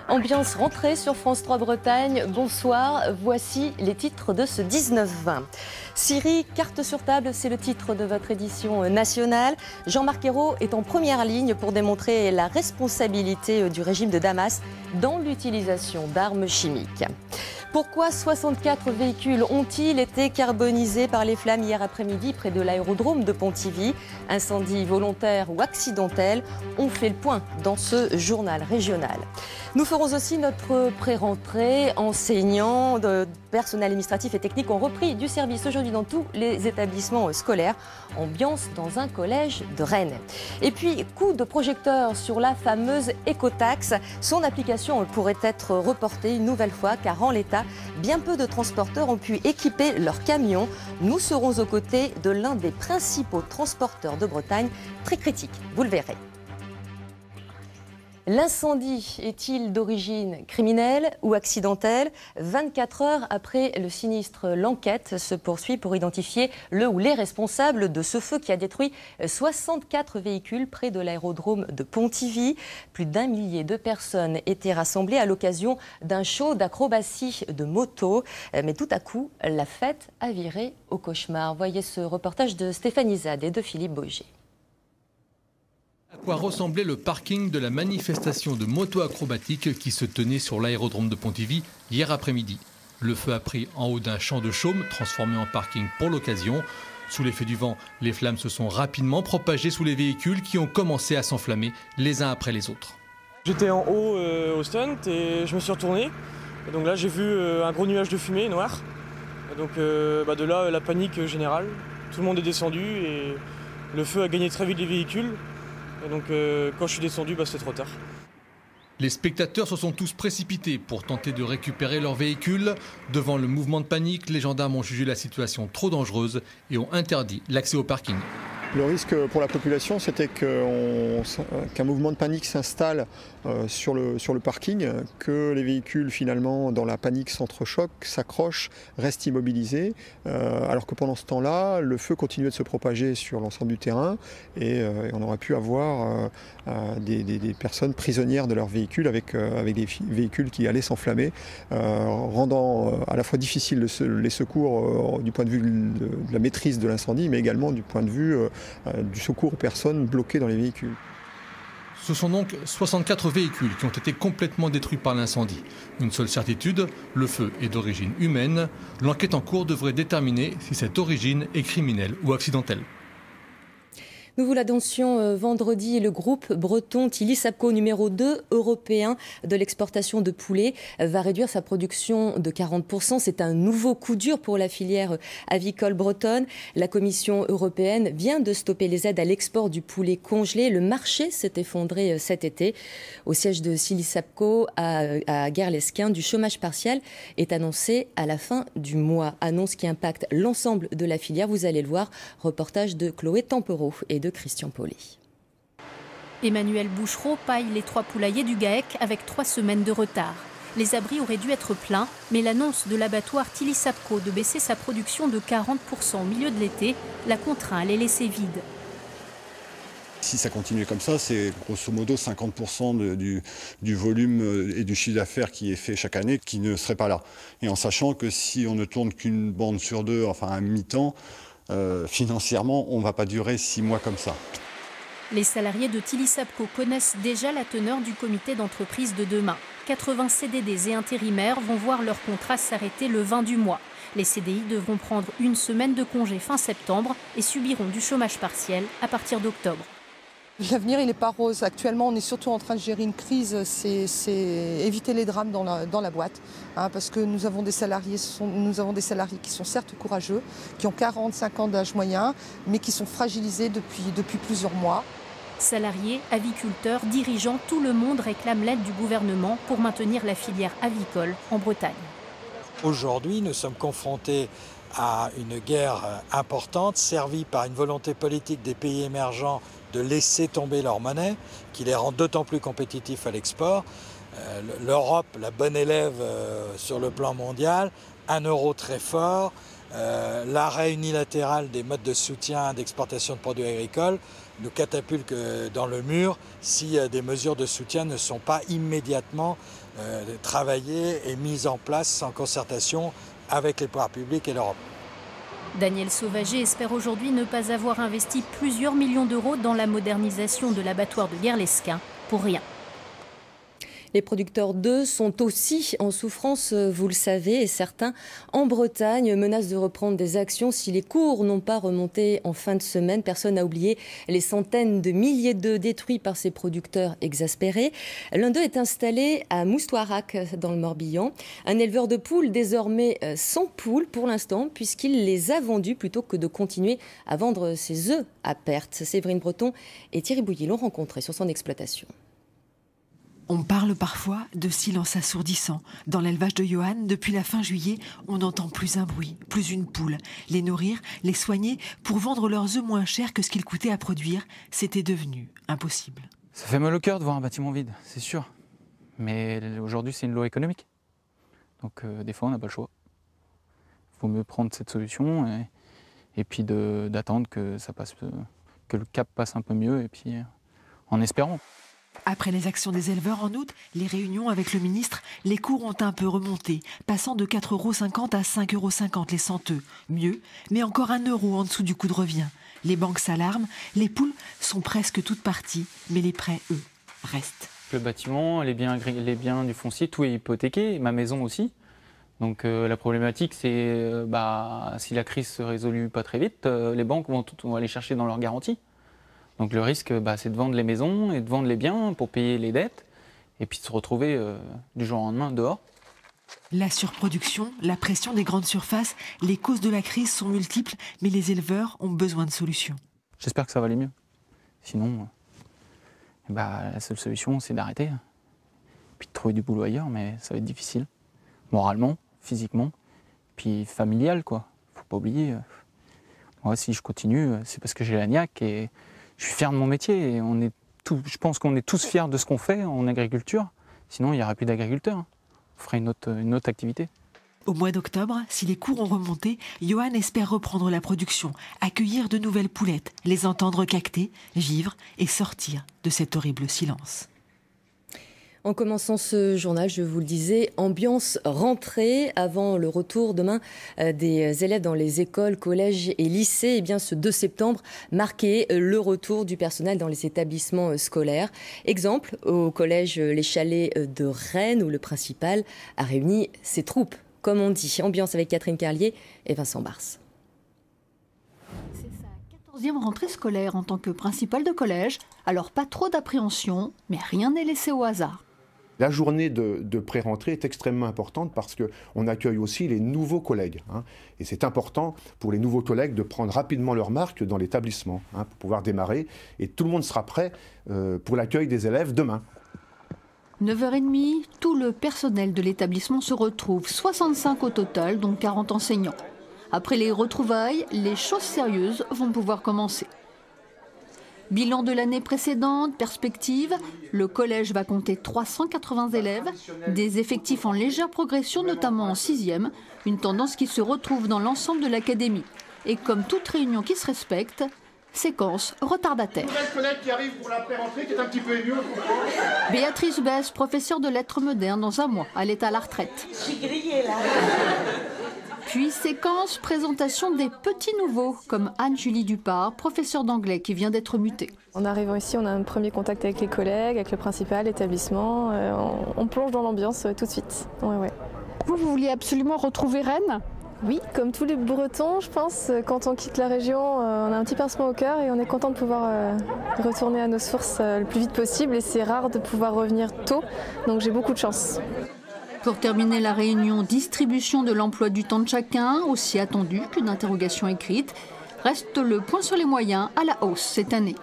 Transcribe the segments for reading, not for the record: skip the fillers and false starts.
Ambiance rentrée sur France 3 Bretagne. Bonsoir, voici les titres de ce 19-20. Syrie, carte sur table, c'est le titre de votre édition nationale. Jean-Marc Ayrault est en première ligne pour démontrer la responsabilité du régime de Damas dans l'utilisation d'armes chimiques. Pourquoi 64 véhicules ont-ils été carbonisés par les flammes hier après-midi près de l'aérodrome de Pontivy? Incendie volontaire ou accidentel? On fait le point dans ce journal régional. Nous ferons aussi notre pré-rentrée. Enseignants, personnel administratif et technique ont repris du service aujourd'hui dans tous les établissements scolaires. Ambiance dans un collège de Rennes. Et puis, coup de projecteur sur la fameuse écotaxe. Son application pourrait être reportée une nouvelle fois car en l'état, bien peu de transporteurs ont pu équiper leurs camions. Nous serons aux côtés de l'un des principaux transporteurs de Bretagne, très critique, vous le verrez. L'incendie est-il d'origine criminelle ou accidentelle? 24 heures après le sinistre, l'enquête se poursuit pour identifier le ou les responsables de ce feu qui a détruit 64 véhicules près de l'aérodrome de Pontivy. Plus d'1 millier de personnes étaient rassemblées à l'occasion d'un show d'acrobatie de moto. Mais tout à coup, la fête a viré au cauchemar. Voyez ce reportage de Stéphanie Zad et de Philippe Boger. À quoi ressemblait le parking de la manifestation de moto acrobatique qui se tenait sur l'aérodrome de Pontivy hier après-midi. Le feu a pris en haut d'un champ de chaume transformé en parking pour l'occasion. Sous l'effet du vent, les flammes se sont rapidement propagées sous les véhicules qui ont commencé à s'enflammer les uns après les autres. J'étais en haut au stunt et je me suis retourné. Et donc là j'ai vu un gros nuage de fumée noir. Et donc de là la panique générale. Tout le monde est descendu et le feu a gagné très vite les véhicules. Et donc quand je suis descendu, c'était trop tard. Les spectateurs se sont tous précipités pour tenter de récupérer leur véhicule. Devant le mouvement de panique, les gendarmes ont jugé la situation trop dangereuse et ont interdit l'accès au parking. Le risque pour la population, c'était qu'un mouvement de panique s'installe sur le parking, que les véhicules finalement dans la panique s'entrechoquent, s'accrochent, restent immobilisés, alors que pendant ce temps-là, le feu continuait de se propager sur l'ensemble du terrain et on aurait pu avoir des personnes prisonnières de leurs véhicules avec des véhicules qui allaient s'enflammer, rendant à la fois difficile les secours du point de vue de la maîtrise de l'incendie, mais également du point de vue du secours aux personnes bloquées dans les véhicules. Ce sont donc 64 véhicules qui ont été complètement détruits par l'incendie. Une seule certitude, le feu est d'origine humaine. L'enquête en cours devrait déterminer si cette origine est criminelle ou accidentelle. Nous vous l'annoncions vendredi, le groupe breton Tilly Sapco numéro 2 européen de l'exportation de poulet va réduire sa production de 40%. C'est un nouveau coup dur pour la filière avicole bretonne. La Commission européenne vient de stopper les aides à l'export du poulet congelé. Le marché s'est effondré cet été. Au siège de Tilly Sapco à Guerlesquin, du chômage partiel est annoncé à la fin du mois. Annonce qui impacte l'ensemble de la filière. Vous allez le voir. Reportage de Chloé Tempereau et de Christian Paulet. Emmanuel Bouchereau paille les 3 poulaillers du GAEC avec 3 semaines de retard. Les abris auraient dû être pleins, mais l'annonce de l'abattoir Tilly Sapco de baisser sa production de 40% au milieu de l'été l'a contraint à les laisser vides. Si ça continue comme ça, c'est grosso modo 50% du volume et du chiffre d'affaires qui est fait chaque année qui ne serait pas là. Et en sachant que si on ne tourne qu'une bande sur 2, enfin à mi-temps, financièrement, on ne va pas durer 6 mois comme ça. Les salariés de Tilly Sapco connaissent déjà la teneur du comité d'entreprise de demain. 80 CDD et intérimaires vont voir leur contrat s'arrêter le 20 du mois. Les CDI devront prendre une semaine de congé fin septembre et subiront du chômage partiel à partir d'octobre. L'avenir, il n'est pas rose. Actuellement, on est surtout en train de gérer une crise, c'est éviter les drames dans la boîte. Parce que nous avons des salariés qui sont certes courageux, qui ont 45 ans d'âge moyen, mais qui sont fragilisés depuis plusieurs mois. Salariés, aviculteurs, dirigeants, tout le monde réclame l'aide du gouvernement pour maintenir la filière avicole en Bretagne. Aujourd'hui, nous sommes confrontés à une guerre importante, servie par une volonté politique des pays émergents de laisser tomber leur monnaie, qui les rend d'autant plus compétitifs à l'export. L'Europe, la bonne élève sur le plan mondial, un euro très fort, l'arrêt unilatéral des modes de soutien d'exportation de produits agricoles nous catapulte dans le mur si des mesures de soutien ne sont pas immédiatement travaillée et mise en place en concertation avec les pouvoirs publics et l'Europe. Daniel Sauvager espère aujourd'hui ne pas avoir investi plusieurs millions d'euros dans la modernisation de l'abattoir de Guerlesquin pour rien. Les producteurs d'œufs sont aussi en souffrance, vous le savez, et certains en Bretagne menacent de reprendre des actions si les cours n'ont pas remonté en fin de semaine. Personne n'a oublié les centaines de milliers d'œufs détruits par ces producteurs exaspérés. L'un d'eux est installé à Moustoirac dans le Morbihan. Un éleveur de poules désormais sans poules pour l'instant puisqu'il les a vendus plutôt que de continuer à vendre ses œufs à perte. Séverine Breton et Thierry Bouilly l'ont rencontré sur son exploitation. On parle parfois de silence assourdissant. Dans l'élevage de Johan, depuis la fin juillet, on n'entend plus un bruit, plus une poule. Les nourrir, les soigner, pour vendre leurs œufs moins cher que ce qu'ils coûtaient à produire, c'était devenu impossible. Ça fait mal au cœur de voir un bâtiment vide, c'est sûr. Mais aujourd'hui, c'est une loi économique. Donc des fois, on n'a pas le choix. Il faut mieux prendre cette solution et puis d'attendre que ça passe, que le cap passe un peu mieux, et puis en espérant. Après les actions des éleveurs en août, les réunions avec le ministre, les cours ont un peu remonté, passant de 4,50 € à 5,50 € les 100 œufs. Mieux, mais encore 1 € en dessous du coût de revient. Les banques s'alarment, les poules sont presque toutes parties, mais les prêts, eux, restent. Le bâtiment, les biens du foncier, tout est hypothéqué, ma maison aussi. Donc la problématique, c'est si la crise se résolue pas très vite, les banques vont aller chercher dans leurs garanties. Donc le risque, c'est de vendre les maisons et de vendre les biens pour payer les dettes et puis de se retrouver du jour au lendemain dehors. La surproduction, la pression des grandes surfaces, les causes de la crise sont multiples, mais les éleveurs ont besoin de solutions. J'espère que ça va aller mieux. Sinon, la seule solution, c'est d'arrêter. Puis de trouver du boulot ailleurs, mais ça va être difficile. Moralement, physiquement, puis familial, quoi. Faut pas oublier. Moi, si je continue, c'est parce que j'ai la niaque et je suis fier de mon métier. Et je pense qu'on est tous fiers de ce qu'on fait en agriculture. Sinon, il n'y aurait plus d'agriculteurs. On ferait une autre activité. Au mois d'octobre, si les cours ont remonté, Johan espère reprendre la production, accueillir de nouvelles poulettes, les entendre caqueter, vivre et sortir de cet horrible silence. En commençant ce journal, je vous le disais, ambiance rentrée avant le retour demain des élèves dans les écoles, collèges et lycées. Eh bien, ce 2 septembre marquait le retour du personnel dans les établissements scolaires. Exemple, au collège Les Chalets de Rennes, où le principal a réuni ses troupes, comme on dit. Ambiance avec Catherine Carlier et Vincent Bars. C'est sa 14e rentrée scolaire en tant que principal de collège. Alors pas trop d'appréhension, mais rien n'est laissé au hasard. La journée de pré-rentrée est extrêmement importante parce qu'on accueille aussi les nouveaux collègues. Et c'est important pour les nouveaux collègues de prendre rapidement leur marque dans l'établissement pour pouvoir démarrer. Et tout le monde sera prêt pour l'accueil des élèves demain. 9h30, tout le personnel de l'établissement se retrouve, 65 au total, dont 40 enseignants. Après les retrouvailles, les choses sérieuses vont pouvoir commencer. Bilan de l'année précédente, perspective, le collège va compter 380 élèves, des effectifs en légère progression, notamment en 6e, une tendance qui se retrouve dans l'ensemble de l'académie. Et comme toute réunion qui se respecte, séquence retardataire. Nouvelle collègue qui arrive pour la pré-rentrée, qui est un petit peu émue. Béatrice Besse, professeure de lettres modernes dans un mois, elle est à la retraite. Je suis grillée là. Puis séquence présentation des petits nouveaux, comme Anne-Julie Dupart, professeure d'anglais qui vient d'être mutée. En arrivant ici, on a un premier contact avec les collègues, avec le principal, l'établissement. On plonge dans l'ambiance tout de suite. Ouais. Vous vouliez absolument retrouver Rennes ? Oui, comme tous les Bretons, je pense, quand on quitte la région, on a un petit pincement au cœur et on est content de pouvoir retourner à nos sources le plus vite possible. Et c'est rare de pouvoir revenir tôt, donc j'ai beaucoup de chance. Pour terminer la réunion, distribution de l'emploi du temps de chacun, aussi attendu qu'une interrogation écrite. Reste le point sur les moyens à la hausse cette année.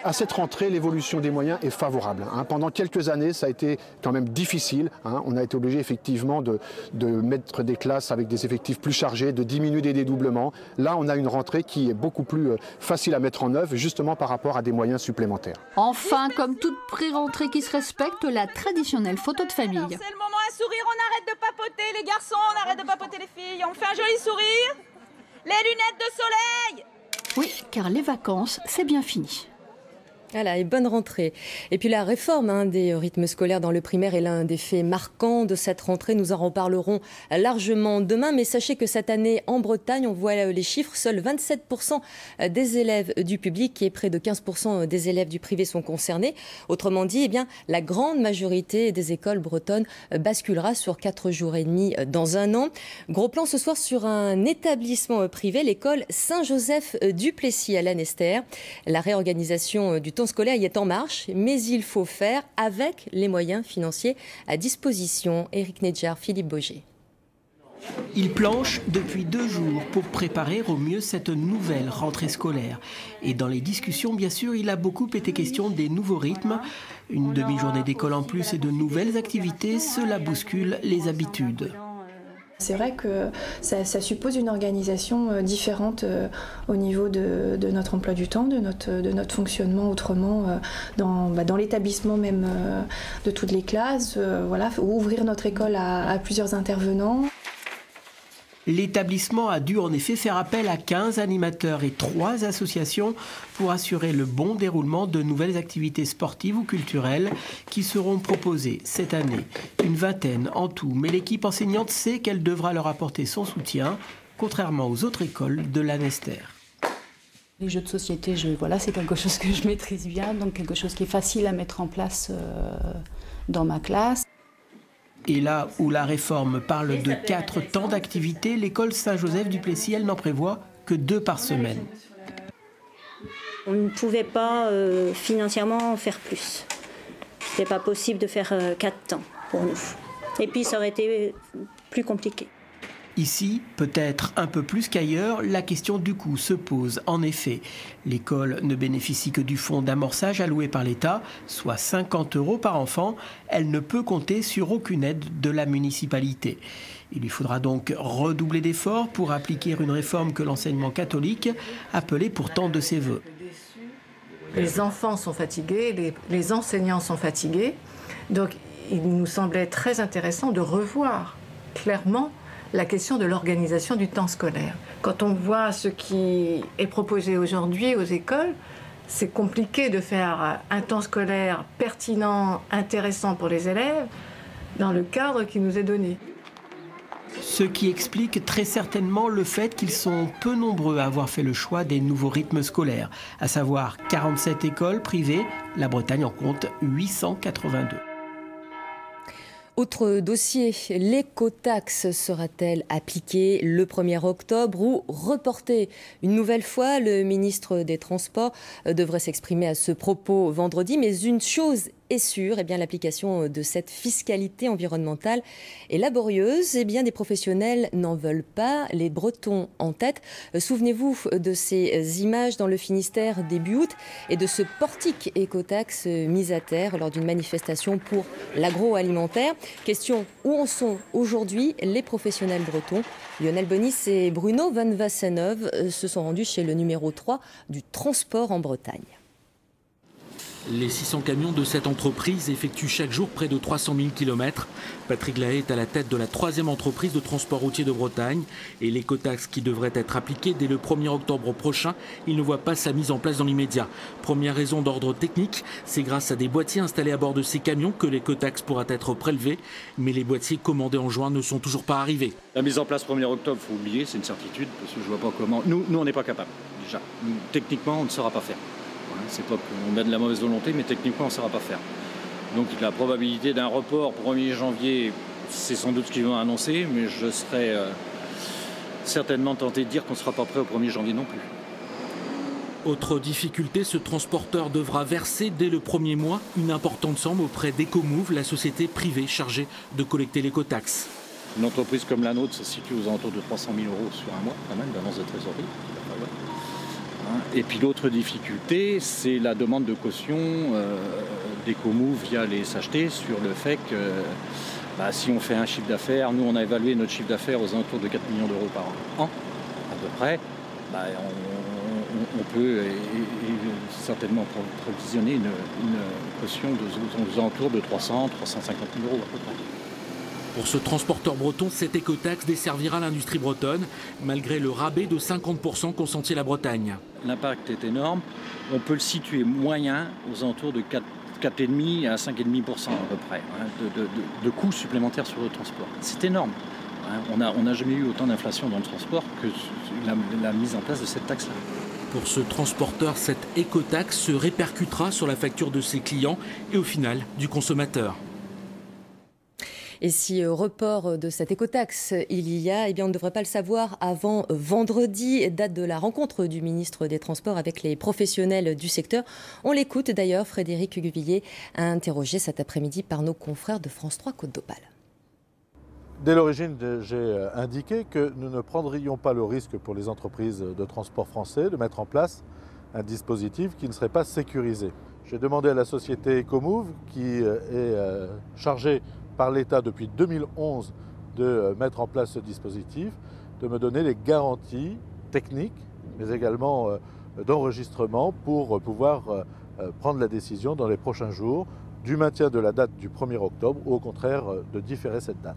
À cette rentrée, l'évolution des moyens est favorable. Pendant quelques années, ça a été quand même difficile. On a été obligé effectivement de mettre des classes avec des effectifs plus chargés, de diminuer des dédoublements. Là, on a une rentrée qui est beaucoup plus facile à mettre en œuvre, justement par rapport à des moyens supplémentaires. Enfin, comme toute pré-rentrée qui se respecte, la traditionnelle photo de famille. C'est le moment à sourire, on arrête de papoter les garçons, on arrête de papoter les filles, on fait un joli sourire. Les lunettes de soleil. Oui, car les vacances, c'est bien fini. Voilà, et bonne rentrée. Et puis la réforme des rythmes scolaires dans le primaire est l'un des faits marquants de cette rentrée. Nous en reparlerons largement demain. Mais sachez que cette année, en Bretagne, on voit les chiffres, seuls 27% des élèves du public et près de 15% des élèves du privé sont concernés. Autrement dit, la grande majorité des écoles bretonnes basculera sur 4 jours et demi dans un an. Gros plan ce soir sur un établissement privé, l'école Saint-Joseph du Plessis à Lanester. La réorganisation du temps scolaire y est en marche, mais il faut faire avec les moyens financiers à disposition. Éric Nedjar, Philippe Boger. Il planche depuis 2 jours pour préparer au mieux cette nouvelle rentrée scolaire. Et dans les discussions, bien sûr, il a beaucoup été question des nouveaux rythmes. Une demi-journée d'école en plus et de nouvelles activités, cela bouscule les habitudes. C'est vrai que ça suppose une organisation différente au niveau de notre emploi du temps, de notre fonctionnement autrement dans l'établissement même de toutes les classes. Ouvrir notre école à plusieurs intervenants. L'établissement a dû en effet faire appel à 15 animateurs et 3 associations pour assurer le bon déroulement de nouvelles activités sportives ou culturelles qui seront proposées cette année. Une vingtaine en tout, mais l'équipe enseignante sait qu'elle devra leur apporter son soutien, contrairement aux autres écoles de Lanester. Les jeux de société, c'est quelque chose que je maîtrise bien, donc quelque chose qui est facile à mettre en place dans ma classe. Et là où la réforme parle de 4 temps d'activité, l'école Saint-Joseph du Plessis, elle n'en prévoit que 2 par semaine. On ne pouvait pas financièrement faire plus. Ce n'était pas possible de faire 4 temps pour nous. Et puis ça aurait été plus compliqué. Ici, peut-être un peu plus qu'ailleurs, la question du coût se pose. En effet, l'école ne bénéficie que du fonds d'amorçage alloué par l'État, soit 50 € par enfant. Elle ne peut compter sur aucune aide de la municipalité. Il lui faudra donc redoubler d'efforts pour appliquer une réforme que l'enseignement catholique appelait pourtant de ses voeux. Les enfants sont fatigués, les enseignants sont fatigués. Donc il nous semblait très intéressant de revoir clairement la question de l'organisation du temps scolaire. Quand on voit ce qui est proposé aujourd'hui aux écoles, c'est compliqué de faire un temps scolaire pertinent, intéressant pour les élèves, dans le cadre qui nous est donné. Ce qui explique très certainement le fait qu'ils sont peu nombreux à avoir fait le choix des nouveaux rythmes scolaires, à savoir 47 écoles privées, la Bretagne en compte 882. Autre dossier, l'écotaxe sera-t-elle appliquée le 1er octobre ou reportée une nouvelle fois? Le ministre des Transports devrait s'exprimer à ce propos vendredi, mais une chose est sûre, l'application de cette fiscalité environnementale est laborieuse. Des professionnels n'en veulent pas, les Bretons en tête. Souvenez-vous de ces images dans le Finistère début août et de ce portique écotaxe mis à terre lors d'une manifestation pour l'agroalimentaire. Question, où en sont aujourd'hui les professionnels bretons? Lionel Bonis et Bruno Van Wassenheuvel se sont rendus chez le numéro 3 du transport en Bretagne. Les 600 camions de cette entreprise effectuent chaque jour près de 300 000 km. Patrick Lahaye est à la tête de la 3e entreprise de transport routier de Bretagne. Et l'écotaxe qui devrait être appliquée dès le 1er octobre prochain, il ne voit pas sa mise en place dans l'immédiat. Première raison d'ordre technique, c'est grâce à des boîtiers installés à bord de ces camions que l'écotaxe pourra être prélevée. Mais les boîtiers commandés en juin ne sont toujours pas arrivés. La mise en place 1er octobre, il faut oublier, c'est une certitude, parce que je ne vois pas comment... Nous on n'est pas capable, déjà. Nous, techniquement, on ne saura pas faire. C'est pas qu'on a de la mauvaise volonté, mais techniquement, on ne saura pas faire. Donc la probabilité d'un report 1er janvier, c'est sans doute ce qu'ils vont annoncer, mais je serais certainement tenté de dire qu'on ne sera pas prêt au 1er janvier non plus. Autre difficulté, ce transporteur devra verser dès le 1er mois une importante somme auprès d'Ecomove, la société privée chargée de collecter l'écotaxe. Une entreprise comme la nôtre, ça se situe aux alentours de 300 000 € sur un mois, quand même, d'avance de trésorerie. Et puis l'autre difficulté, c'est la demande de caution d'Ecomove via les SHT sur le fait que si on fait un chiffre d'affaires, nous on a évalué notre chiffre d'affaires aux alentours de 4 millions € par an, à peu près, on peut certainement provisionner une caution aux alentours de 300 000 350 000 € à peu près. Pour ce transporteur breton, cette écotaxe desservira l'industrie bretonne, malgré le rabais de 50% consenti à la Bretagne. L'impact est énorme. On peut le situer moyen aux alentours de 4,5 à 5,5% à peu près de coûts supplémentaires sur le transport. C'est énorme. On n'a jamais eu autant d'inflation dans le transport que la mise en place de cette taxe-là. Pour ce transporteur, cette écotaxe se répercutera sur la facture de ses clients et au final du consommateur. Et si report de cette écotaxe il y a, eh bien on ne devrait pas le savoir avant vendredi, date de la rencontre du ministre des Transports avec les professionnels du secteur. On l'écoute d'ailleurs, Frédéric Huguevillier, interrogé cet après-midi par nos confrères de France 3 Côte d'Opale. Dès l'origine, j'ai indiqué que nous ne prendrions pas le risque pour les entreprises de transport français de mettre en place un dispositif qui ne serait pas sécurisé. J'ai demandé à la société Ecomove, qui est chargée par l'État depuis 2011 de mettre en place ce dispositif, de me donner les garanties techniques, mais également d'enregistrement pour pouvoir prendre la décision dans les prochains jours du maintien de la date du 1er octobre ou au contraire de différer cette date.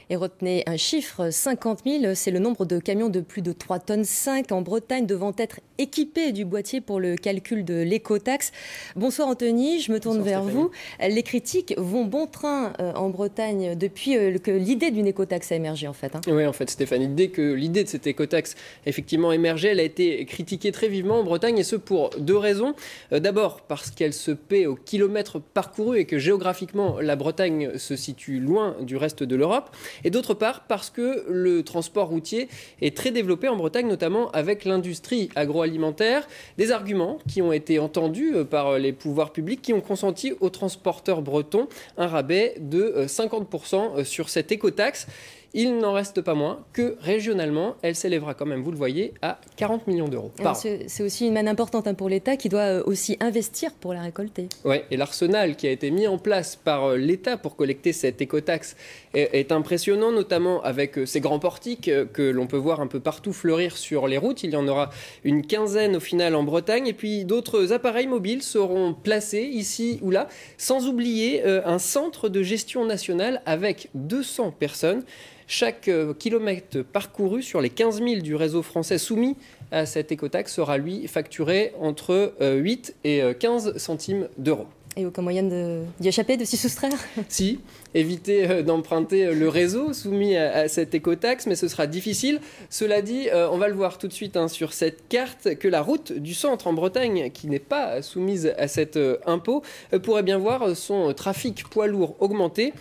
Et retenez un chiffre, 50 000, c'est le nombre de camions de plus de 3,5 tonnes en Bretagne devant être équipés du boîtier pour le calcul de l'écotaxe. Bonsoir Anthony, je me tourne vers vous. Les critiques vont bon train en Bretagne depuis que l'idée d'une écotaxe a émergé en fait. Oui en fait Stéphanie, dès que l'idée de cette écotaxe effectivement émergé, elle a été critiquée très vivement en Bretagne et ce pour deux raisons. D'abord parce qu'elle se paie au kilomètre parcouru et que géographiquement la Bretagne se situe loin du reste de l'Europe. Et d'autre part parce que le transport routier est très développé en Bretagne, notamment avec l'industrie agroalimentaire. Des arguments qui ont été entendus par les pouvoirs publics qui ont consenti aux transporteurs bretons un rabais de 50% sur cette écotaxe. Il n'en reste pas moins que régionalement, elle s'élèvera quand même, vous le voyez, à 40 millions d'euros par an. C'est aussi une manne importante pour l'État qui doit aussi investir pour la récolter. Oui, et l'arsenal qui a été mis en place par l'État pour collecter cette écotaxe est impressionnant, notamment avec ces grands portiques que l'on peut voir un peu partout fleurir sur les routes. Il y en aura une quinzaine au final en Bretagne. Et puis d'autres appareils mobiles seront placés ici ou là, sans oublier un centre de gestion nationale avec 200 personnes. Chaque kilomètre parcouru sur les 15 000 du réseau français soumis à cette écotaxe sera, lui, facturé entre 8 et 15 centimes d'euros. Et aucun moyen d'y échapper, de s'y soustraire? Si, éviter d'emprunter le réseau soumis à cette écotaxe, mais ce sera difficile. Cela dit, on va le voir tout de suite sur cette carte, que la route du centre en Bretagne, qui n'est pas soumise à cet impôt, pourrait bien voir son trafic poids lourd augmenter.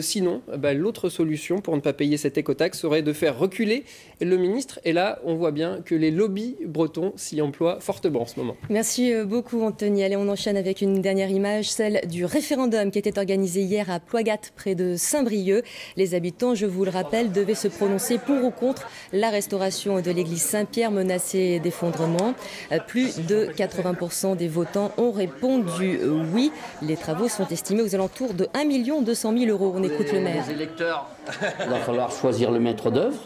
Sinon, l'autre solution pour ne pas payer cette écotaxe serait de faire reculer le ministre. Et là, on voit bien que les lobbies bretons s'y emploient fortement en ce moment. Merci beaucoup Anthony. Allez, on enchaîne avec une dernière image, celle du référendum qui était organisé hier à Ploigat, près de Saint-Brieuc. Les habitants, je vous le rappelle, devaient se prononcer pour ou contre la restauration de l'église Saint-Pierre menacée d'effondrement. Plus de 80% des votants ont répondu oui. Les travaux sont estimés aux alentours de 1 200 000 €. On écoute le maire. Les électeurs. Il va falloir choisir le maître d'œuvre.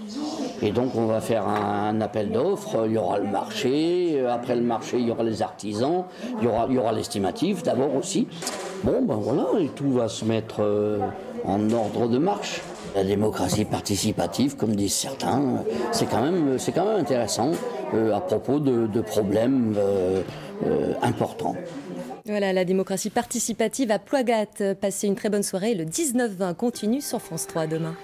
Et donc on va faire un appel d'offres. Il y aura le marché. Après le marché, il y aura les artisans. Il y aura l'estimatif d'abord aussi. Bon, ben voilà, et tout va se mettre en ordre de marche. La démocratie participative, comme disent certains, c'est quand même intéressant à propos de problèmes importants. Voilà, la démocratie participative à Ploigat. Passez une très bonne soirée. Le 19-20 continue sur France 3 demain.